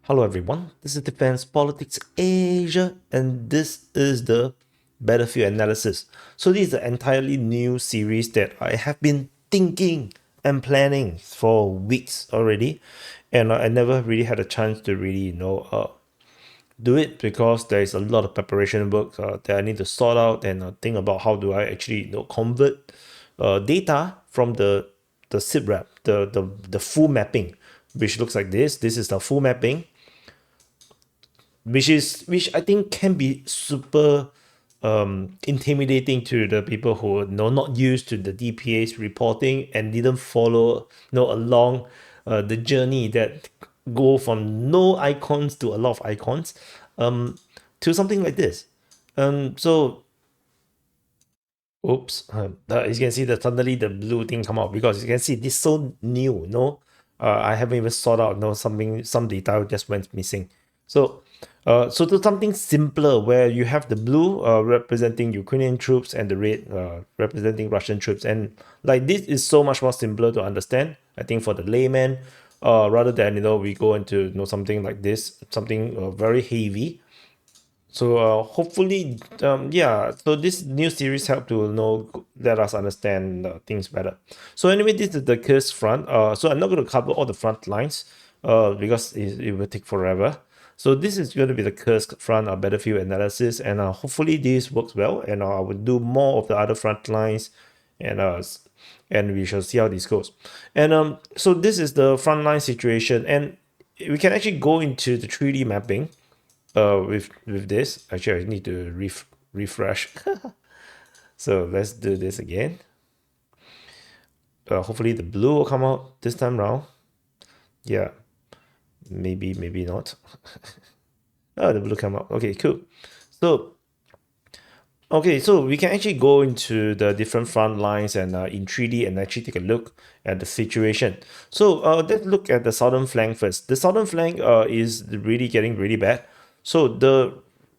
Hello everyone, this is Defense Politics Asia and this is the Battlefield Analysis. So this is an entirely new series that I have been thinking and planning for weeks already, and I never really had a chance to really do it because there is a lot of preparation work that I need to sort out and think about how do I actually convert data from the SIP the full mapping, which looks like this. This is the full mapping, which I think can be super intimidating to the people who are not used to the DPA's reporting and didn't follow along the journey that go from no icons to a lot of icons to something like this. So oops, as you can see that suddenly the blue thing come out because you can see this so new, I haven't even sorted out, some data just went missing. So to something simpler where you have the blue representing Ukrainian troops and the red representing Russian troops, and like this is so much more simpler to understand, I think, for the layman, rather than we go into something like this, something very heavy. So hopefully, yeah. So this new series help to let us understand things better. So anyway, this is the Kursk front. So I'm not going to cover all the front lines, because it will take forever. So this is going to be the Kursk front battlefield analysis, and hopefully this works well. And I will do more of the other front lines, and and we shall see how this goes. And so this is the front line situation, and we can actually go into the 3D mapping with this. Actually, I need to refresh. So let's do this again. Hopefully the blue will come out this time round. Yeah, maybe not. Oh, the blue come out. Okay, cool. So okay, so we can actually go into the different front lines and in 3D and actually take a look at the situation. So let's look at the southern flank first. The southern flank is really getting really bad. So the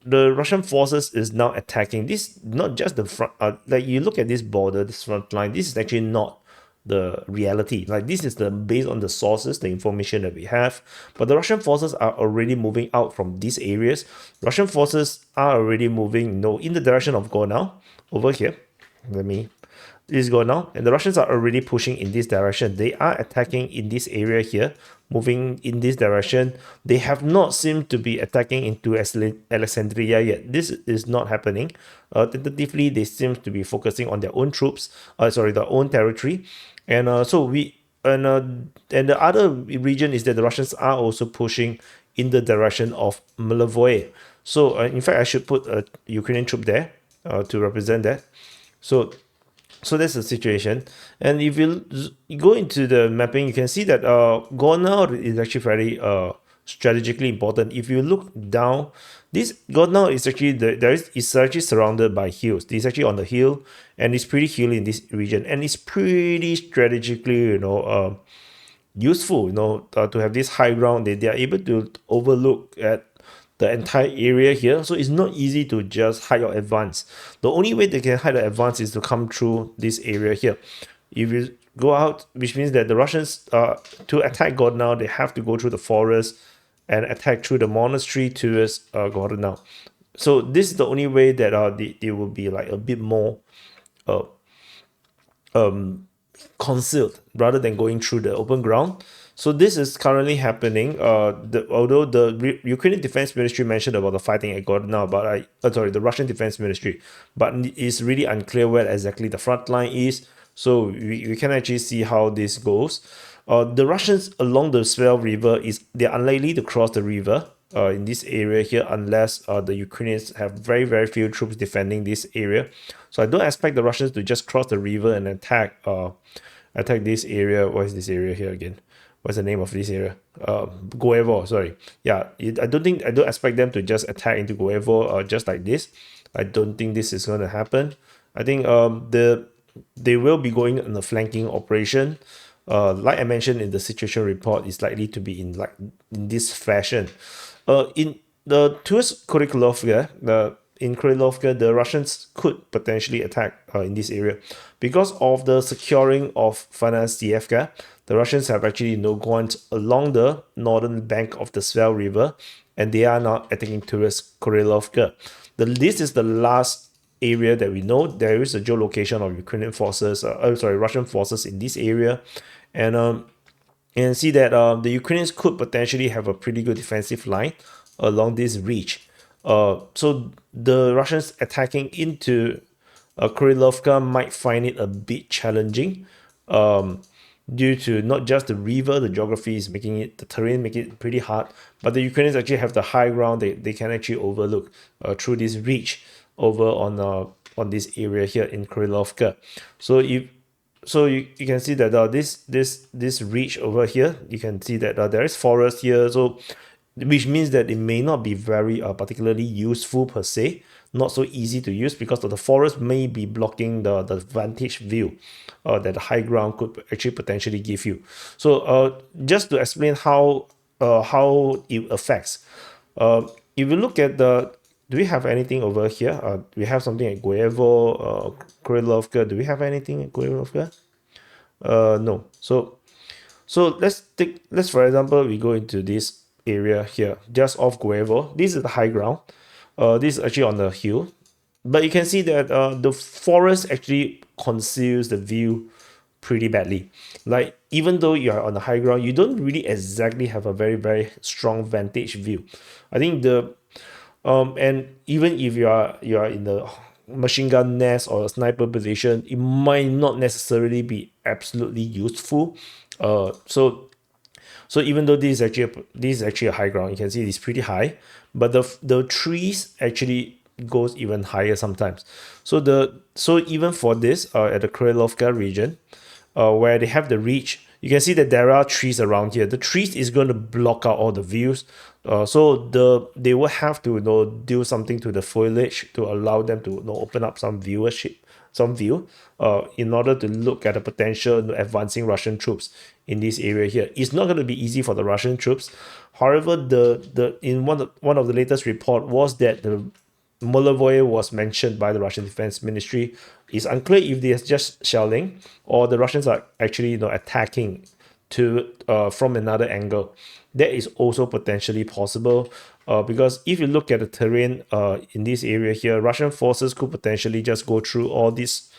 Russian forces is now attacking this, not just the front. Like you look at this border, this front line. This is actually not the reality. Like this is the based on the sources, the information that we have. But the Russian forces are already moving out from these areas. Russian forces are already moving, in the direction of Gornau over here. This is Gornau, and the Russians are already pushing in this direction. They are attacking in this area here, moving in this direction. They have not seemed to be attacking into Alexandria yet. This is not happening. Tentatively, they seem to be focusing on their own troops, their own territory. And and the other region is that the Russians are also pushing in the direction of Mlevoe. So in fact, I should put a Ukrainian troop there to represent that. So that's the situation. And if you go into the mapping, you can see that Gornau is actually very strategically important. If you look down, this Gornau is actually it's actually surrounded by hills. It's actually on the hill, and it's pretty hilly in this region, and it's pretty strategically useful to have this high ground. They are able to overlook at the entire area here, so it's not easy to just hide or advance. The only way they can hide or advance is to come through this area here. If you go out, which means that the Russians to attack Gornau, they have to go through the forest and attack through the monastery towards Gornau. So this is the only way that they will be like a bit more concealed rather than going through the open ground. So this is currently happening. Although the Ukrainian Defense Ministry mentioned about the fighting at Gornau, but the Russian Defense Ministry, but it's really unclear where exactly the front line is. So we can actually see how this goes. The Russians along the Svel River they're unlikely to cross the river in this area here unless the Ukrainians have very very few troops defending this area. So I don't expect the Russians to just cross the river and attack this area. What is this area here again? What's the name of this area? Goevo, sorry. Yeah, I don't expect them to just attack into Goevo just like this. I don't think this is going to happen. I think they will be going on a flanking operation. Like I mentioned in the situation report, it's likely to be in this fashion. In the towards Kursk, in Krylovka, the Russians could potentially attack in this area. Because of the securing of Fanasiyevka, the Russians have actually gone along the northern bank of the Svel River, and they are now attacking towards Krylovka. This is the last area that we know. There is a geolocation of Ukrainian forces, Russian forces in this area, and see that the Ukrainians could potentially have a pretty good defensive line along this reach. So the Russians attacking into Krylovka might find it a bit challenging due to not just the river, the geography is making it, the terrain making it pretty hard, but the Ukrainians actually have the high ground they can actually overlook through this reach over on this area here in Krylovka. So you can see that this reach over here, you can see that there is forest here, so which means that it may not be very particularly useful per se, not so easy to use because of the forest may be blocking the vantage view that the high ground could actually potentially give you. So just to explain how it affects, if you look at the, do we have anything over here? We have something at Guevo, Krylovka. Do we have anything at Krylovka? No. So let's for example, we go into this area here, just off Guevo. This is the high ground. This is actually on the hill, but you can see that the forest actually conceals the view pretty badly. Like, even though you are on the high ground, you don't really exactly have a very strong vantage view. I think the and even if you are in the machine gun nest or a sniper position, it might not necessarily be absolutely useful. So even though this is actually a high ground, you can see it's pretty high, but the trees actually goes even higher sometimes. So even for this at the Krylovka region, where they have the reach, you can see that there are trees around here. The trees is going to block out all the views. So they will have to do something to the foliage to allow them to open up some view in order to look at the potential advancing Russian troops in this area here. It's not going to be easy for the Russian troops. However, in one of the latest report was that the Molovoye was mentioned by the Russian Defense Ministry. It's unclear if they're just shelling or the Russians are actually attacking from another angle. That is also potentially possible because if you look at the terrain in this area here, Russian forces could potentially just go through all this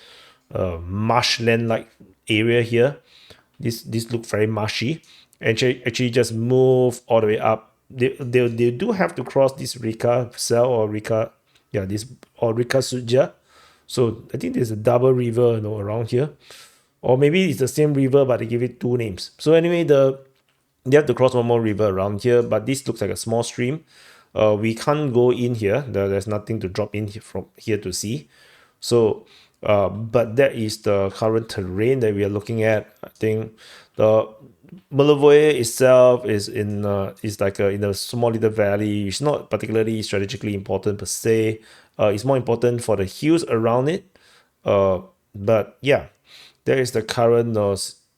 marshland-like area here. This look very marshy, and actually just move all the way up. They do have to cross this Rika Cell or Rika, Rika Sudja. So I think there's a double river around here, or maybe it's the same river but they give it two names. So anyway, they have to cross one more river around here, but this looks like a small stream. We can't go in here. There's nothing to drop in from here to see. So but that is the current terrain that we are looking at. I think the Molovoye itself is in a small little valley. It's not particularly strategically important per se. It's more important for the hills around it. But yeah, there is the current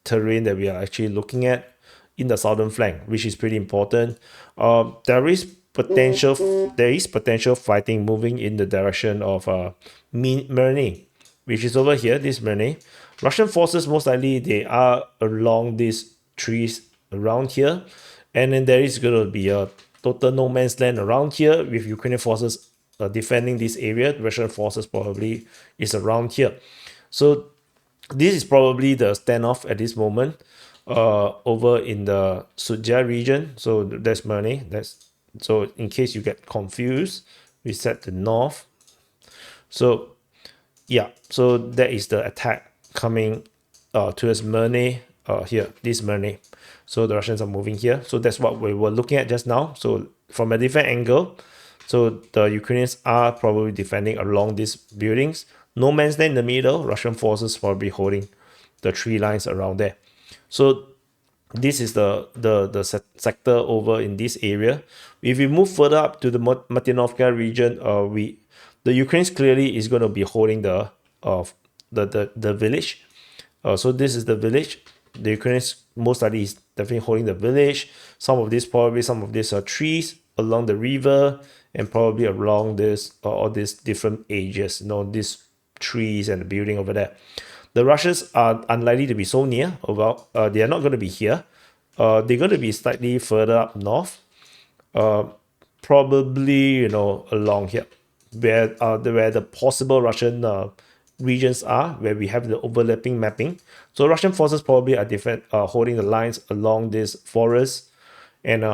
terrain that we are actually looking at in the southern flank, which is pretty important. There is potential fighting moving in the direction of Mirnyi, which is over here. This Mirnyi, Russian forces most likely they are along these trees around here, and then there is going to be a total no man's land around here with Ukrainian forces defending this area. Russian forces probably is around here. So this is probably the standoff at this moment over in the Sudja region. So that's Mirnyi. So in case you get confused, we set the north. So yeah, so that is the attack coming towards Mirnyi here, this Mirnyi. So the Russians are moving here. So that's what we were looking at just now. So from a different angle, so the Ukrainians are probably defending along these buildings. No man's land in the middle. Russian forces probably holding the tree lines around there. So this is the sector over in this area. If we move further up to the Martynovka region, the Ukrainians clearly is going to be holding the village. So this is the village. The Ukrainians most likely is definitely holding the village. Some of these are trees along the river and probably along this all these different edges, these trees and the building over there. The Russians are unlikely to be so near. They are not going to be here. They're going to be slightly further up north, probably along here, where the possible Russian regions are, where we have the overlapping mapping. So Russian forces probably are holding the lines along this forest, and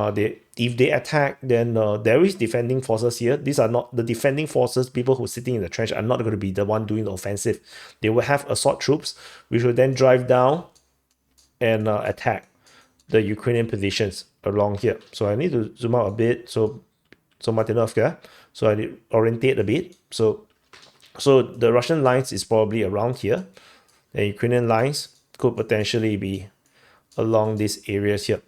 if they attack, then there is defending forces here. These are not the defending forces. People who are sitting in the trench are not going to be the one doing the offensive. They will have assault troops, which will then drive down and attack the Ukrainian positions along here. So I need to zoom out a bit. So Martynovka. So I need to orientate a bit. So the Russian lines is probably around here. The Ukrainian lines could potentially be along these areas here.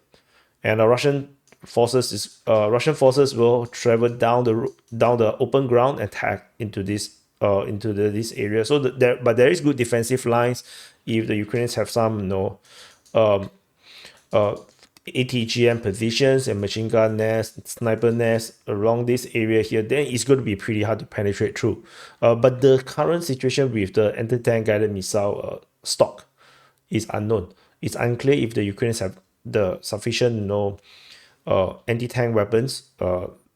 And Russian forces will travel down the open ground, attack into this area. So but there is good defensive lines. If the Ukrainians have some ATGM positions and machine gun nests, sniper nests along this area here, then it's going to be pretty hard to penetrate through. But the current situation with the anti-tank guided missile stock is unknown. It's unclear if the Ukrainians have the sufficient anti-tank weapons,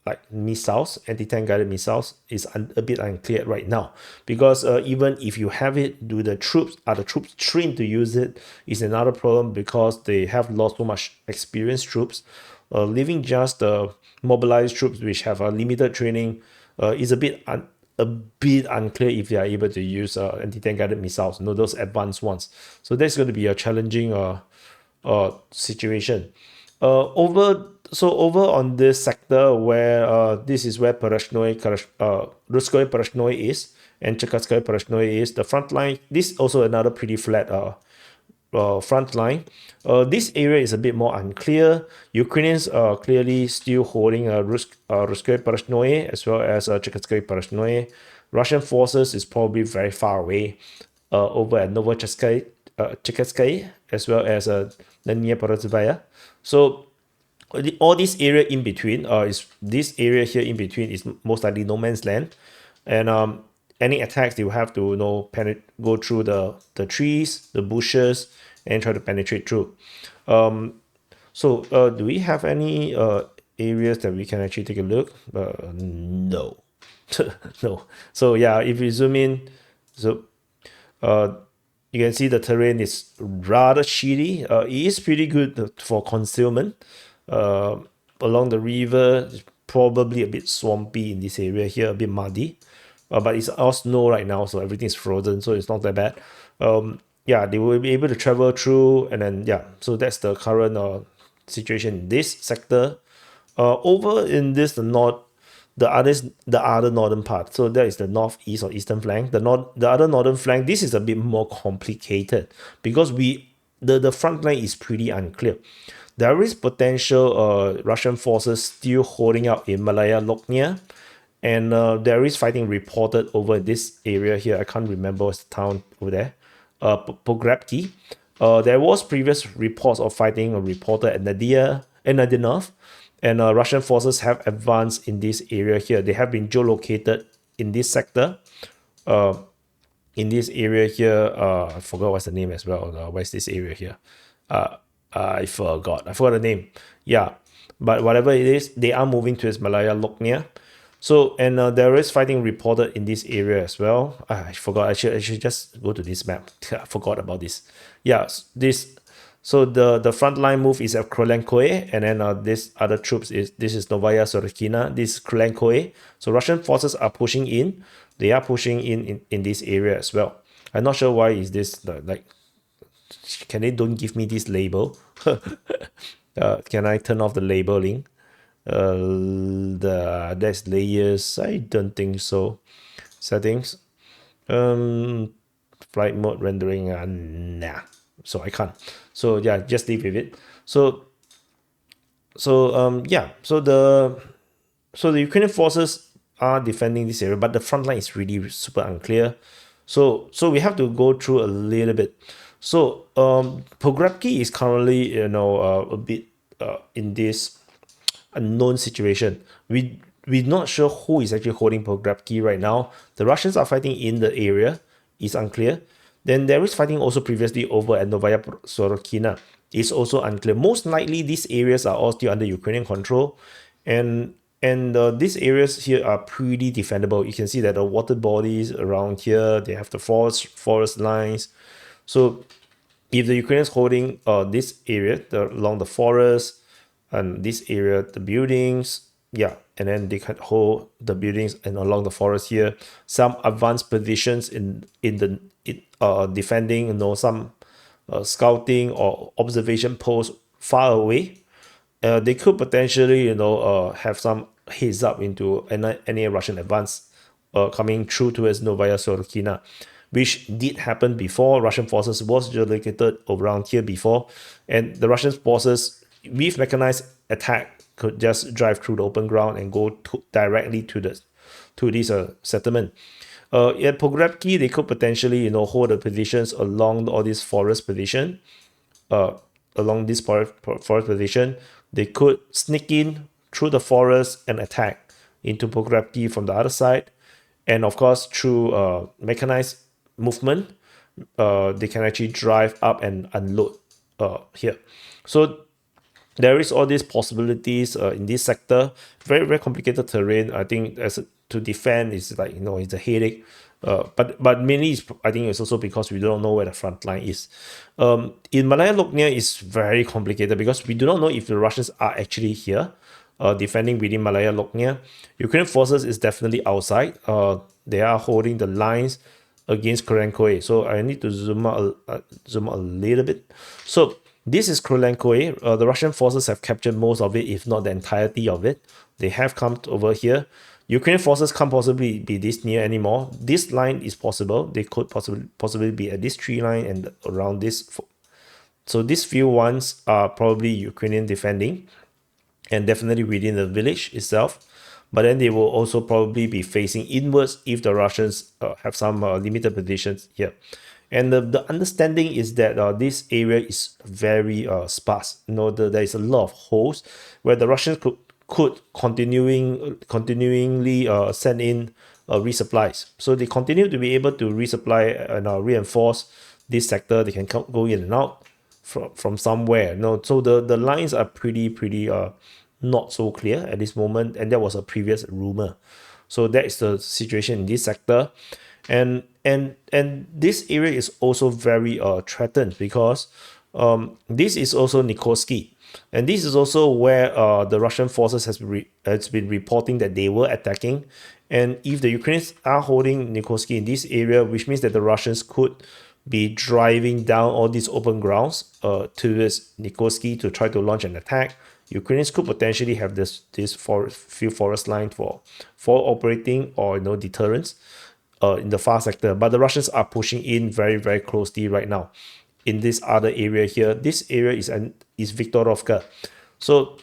like missiles, anti-tank guided missiles, is a bit unclear right now, because even if you have it, are the troops trained to use it, is another problem, because they have lost so much experienced troops. Leaving just mobilized troops which have a limited training is a bit unclear if they are able to use anti-tank guided missiles, those advanced ones. So that's going to be a challenging situation. Over on this sector, where this is where Russkoe Porechnoe is, and Circumvent Porechnoe is, the front line. This is also another pretty flat front line. This area is a bit more unclear. Ukrainians are clearly still holding Russkoe Porechnoe as well as Circumvent Porechnoe. Russian forces is probably very far away over at Novocherkassk, as well as Mirnyi. So all this area in between is this area here in between is most likely no man's land, and any attacks, they will have to go through the trees, the bushes, and try to penetrate through. So do we have any areas that we can actually take a look? No. No. So yeah, if we zoom in, so you can see the terrain is rather shitty. It is pretty good for concealment. Along the river, it's probably a bit swampy in this area here, a bit muddy. But it's all snow right now, so everything is frozen, so it's not that bad. Yeah, they will be able to travel through, and then yeah, so that's the current situation in this sector. Over in this the other northern part, so that is the northeast or eastern flank. The other northern flank, this is a bit more complicated, because the front line is pretty unclear. There is potential Russian forces still holding out in Malaya Lognia, and there is fighting reported over this area here. I can't remember what's the town over there. Pograbki. There was previous reports of fighting reported at Nadia and Nadinov, and Russian forces have advanced in this area here. They have been geolocated in this sector. In this area here, I forgot what's the name as well. Where's this area here? I forgot the name. Yeah, but whatever it is, they are moving towards Malaya Lognia. So, and there is fighting reported in this area as well. I forgot. I should just go to this map. I forgot about this. Yeah, so the front line move is at Kruglenkoe, and then this other troops this is Novaya Sorokina. This is Kruglenkoe. So Russian forces are pushing in. They are pushing in this area as well. I'm not sure why is this like. Can they don't give me this label? Can I turn off the labeling? There's layers. I don't think so. Settings. Flight mode rendering. Nah. So I can't. So yeah, just leave with it. So yeah. So the Ukrainian forces are defending this area, but the front line is really super unclear. So we have to go through a little bit. So Pograbki is currently a bit in this unknown situation. We're not sure who is actually holding Pograbki right now. The Russians are fighting in the area, it's unclear. Then there is fighting also previously over at Novaya Sorokina. It's also unclear. Most likely these areas are all still under Ukrainian control, and these areas here are pretty defendable. You can see that the water bodies around here, they have the forest lines. So if the Ukrainians holding this area along the forest, and this area the buildings, yeah, and then they can hold the buildings and along the forest here, some advanced positions in the defending, some scouting or observation posts far away. They could potentially have some heads up into any Russian advance coming through towards Novaya Sorokina, which did happen before. Russian forces was relocated around here before, and the Russian forces with mechanized attack could just drive through the open ground and go directly to this settlement. At Pograbki, they could potentially hold the positions along all these forest position. Along this forest position, they could sneak in through the forest and attack into Pograbki from the other side. And of course, through mechanized movement, they can actually drive up and unload here. So there is all these possibilities in this sector. Very, very complicated terrain. I think to defend is like, it's a headache. But mainly I think it's also because we don't know where the front line is. In Malaya Lognia is very complicated because we do not know if the Russians are actually here defending within Malaya Lognia. Ukrainian forces is definitely outside. They are holding the lines against Kruglenkoe. So I need to zoom out a little bit. So this is Kruglenkoe. The Russian forces have captured most of it, if not the entirety of it. They have come over here. Ukrainian forces can't possibly be this near anymore. This line is possible. They could possibly be at this tree line and around this. So these few ones are probably Ukrainian defending, and definitely within the village itself. But then they will also probably be facing inwards if the Russians have some limited positions here. And the understanding is that this area is very sparse. There is a lot of holes where the Russians could continuingly send in resupplies. So they continue to be able to resupply and reinforce this sector. They can go in and out from somewhere. So the lines are pretty not so clear at this moment, and that was a previous rumor. So that is the situation in this sector, and this area is also very threatened because this is also Nikorsky. And this is also where the Russian forces has been reporting that they were attacking. And if the Ukrainians are holding Nikorsky in this area, which means that the Russians could be driving down all these open grounds towards Nikorsky to try to launch an attack. Ukrainians could potentially have this few forest line for operating or deterrence in the far sector. But the Russians are pushing in very, very closely right now. In this other area here, this area is Viktorovka. So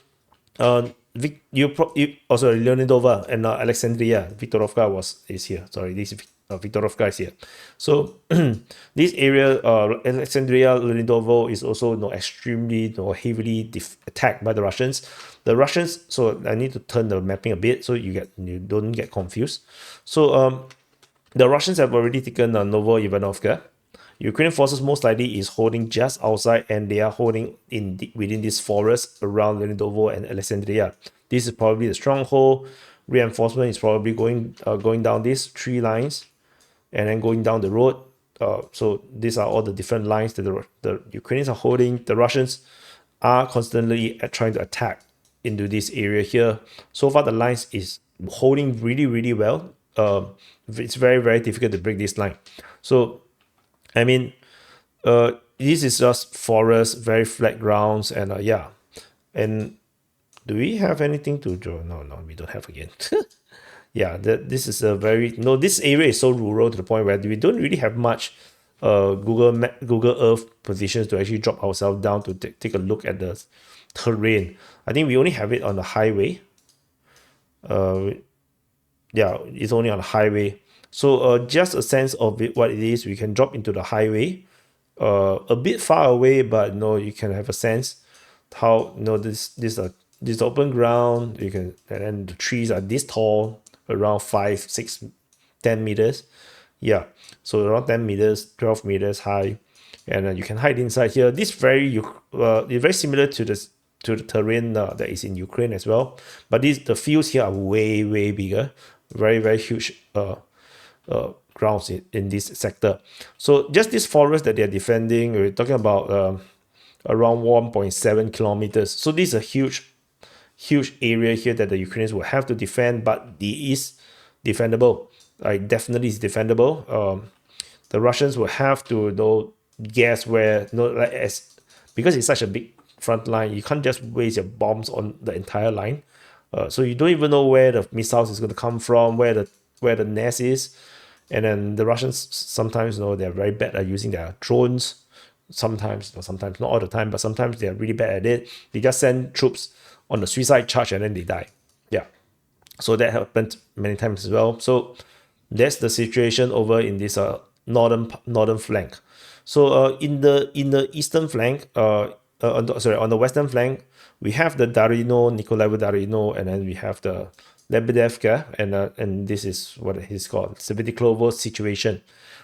Leonidova and Alexandria. Viktorovka is here. Sorry, this Viktorovka is here. So this area, Alexandria, Leonidovo is also extremely heavily attacked by the Russians. The Russians. So I need to turn the mapping a bit so you don't get confused. So the Russians have already taken Novo Ivanovka. Ukrainian forces most likely is holding just outside, and they are holding within this forest around Leonidovo and Alexandria. This is probably the stronghold. Reinforcement is probably going down these three lines and then going down the road. So these are all the different lines that the Ukrainians are holding. The Russians are constantly trying to attack into this area here. So far, the lines is holding really, really well. It's very, very difficult to break this line. So I mean, this is just forest, very flat grounds, and yeah. And do we have anything to draw? No, we don't have again. Yeah, this is a very this area is so rural to the point where we don't really have much Google Earth positions to actually drop ourselves down to take a look at the terrain. I think we only have it on the highway. Yeah, it's only on the highway. So just a sense of it, what it is, we can drop into the highway, a bit far away, but you can have a sense how this this open ground. You can, and then the trees are this tall, around 5, 6, 10 meters. Yeah, so around 10 meters, 12 meters high, and you can hide inside here. This is very similar to the terrain that is in Ukraine as well. But the fields here are way bigger, very huge grounds in this sector. So just this forest that they're defending, we're talking about around 1.7 kilometers. So this is a huge area here that the Ukrainians will have to defend, but it is defendable. Like, definitely is defendable. The Russians will have to guess where, because it's such a big front line, you can't just waste your bombs on the entire line. So you don't even know where the missiles is going to come from, where the nest is. And then the Russians sometimes, they're very bad at using their drones. Sometimes, not all the time, but sometimes they're really bad at it. They just send troops on the suicide charge and then they die. Yeah. So that happened many times as well. So that's the situation over in this northern flank. So in the eastern flank, on the western flank, we have the Nikolaevo Darino, and then we have the Lebedevka, and this is what it's called, Svidiklovo situation.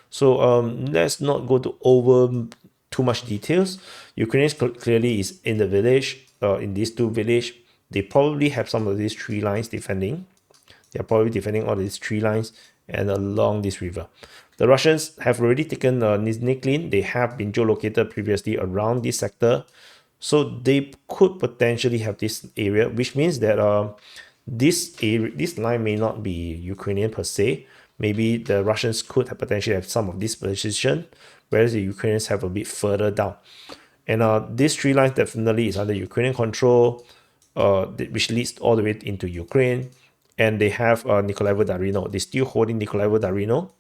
So let's not go over too much details. Ukrainians clearly is in the village, in these two villages. They probably have some of these tree lines defending. They're probably defending all these tree lines and along this river. The Russians have already taken Nizhny. They have been geolocated previously around this sector. So they could potentially have this area, which means that this line may not be Ukrainian per se. Maybe the Russians could potentially have some of this position, whereas the Ukrainians have a bit further down. And this tree line definitely is under Ukrainian control, which leads all the way into Ukraine. And they have Nikolaevo Darino. They're still holding Nikolaevo Darino.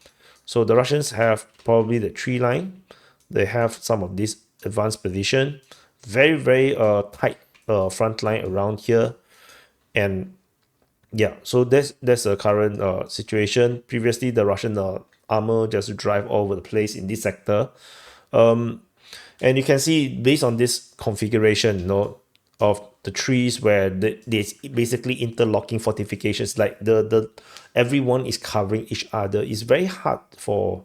So the Russians have probably the tree line. They have some of this advanced position. Very tight front line around here. And yeah, so that's the current situation. Previously, the Russian armor just drive all over the place in this sector. And you can see, based on this configuration, of the trees where there's basically interlocking fortifications, like the everyone is covering each other. It's very hard for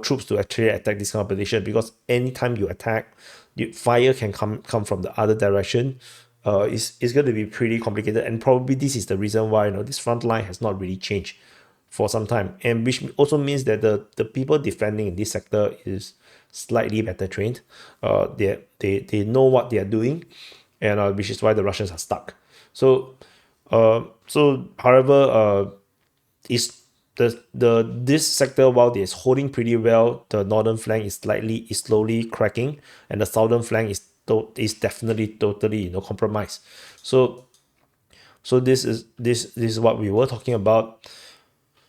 troops to actually attack this kind of position, because anytime you attack, fire can come from the other direction. It's going to be pretty complicated, and probably this is the reason why this front line has not really changed for some time, and which also means that the people defending in this sector is slightly better trained. They know what they are doing, and which is why the Russians are stuck. So however, is this sector, while it's holding pretty well, the northern flank is slowly cracking, and the southern flank is definitely totally compromised. So this is what we were talking about.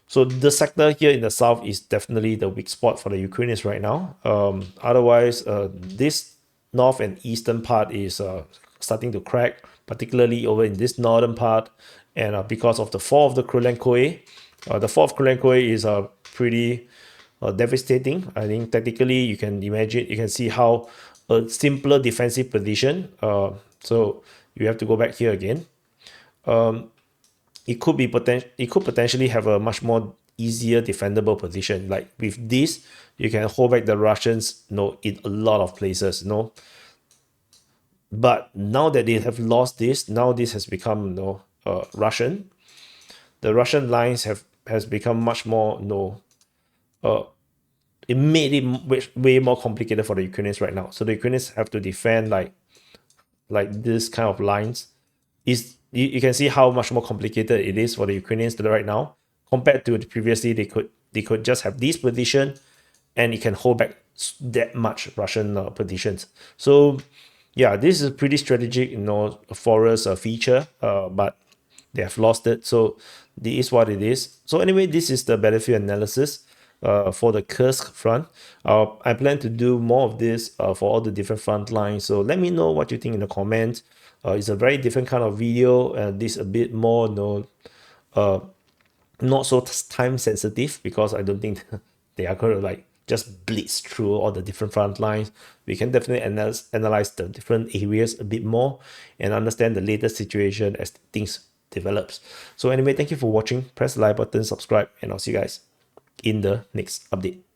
So the sector here in the south is definitely the weak spot for the Ukrainians right now. Otherwise, this north and eastern part is starting to crack, particularly over in this northern part, and because of the fall of the Kruglenkoe. The fall of Kruglenkoe is pretty devastating. I think tactically you can see how a simpler defensive position. So you have to go back here again. It could potentially have a much more easier defendable position. Like with this, you can hold back the Russians, in a lot of places, But now that they have lost this, now this has become, Russian. The Russian lines has become much more, it made it way more complicated for the Ukrainians right now. So the Ukrainians have to defend like this kind of lines. You can see how much more complicated it is for the Ukrainians right now compared to previously. They could just have this position, and it can hold back that much Russian positions. So yeah, this is pretty strategic, for us a feature, but they have lost it. So this is what it is. So anyway, this is the battlefield analysis for the Kursk front. I plan to do more of this for all the different front lines. So let me know what you think in the comments. It's a very different kind of video, and this a bit more not so time sensitive, because I don't think they are going to just blitz through all the different front lines. We can definitely analyze the different areas a bit more and understand the latest situation as things develops. So anyway, thank you for watching. Press the like button, subscribe, and I'll see you guys in the next update.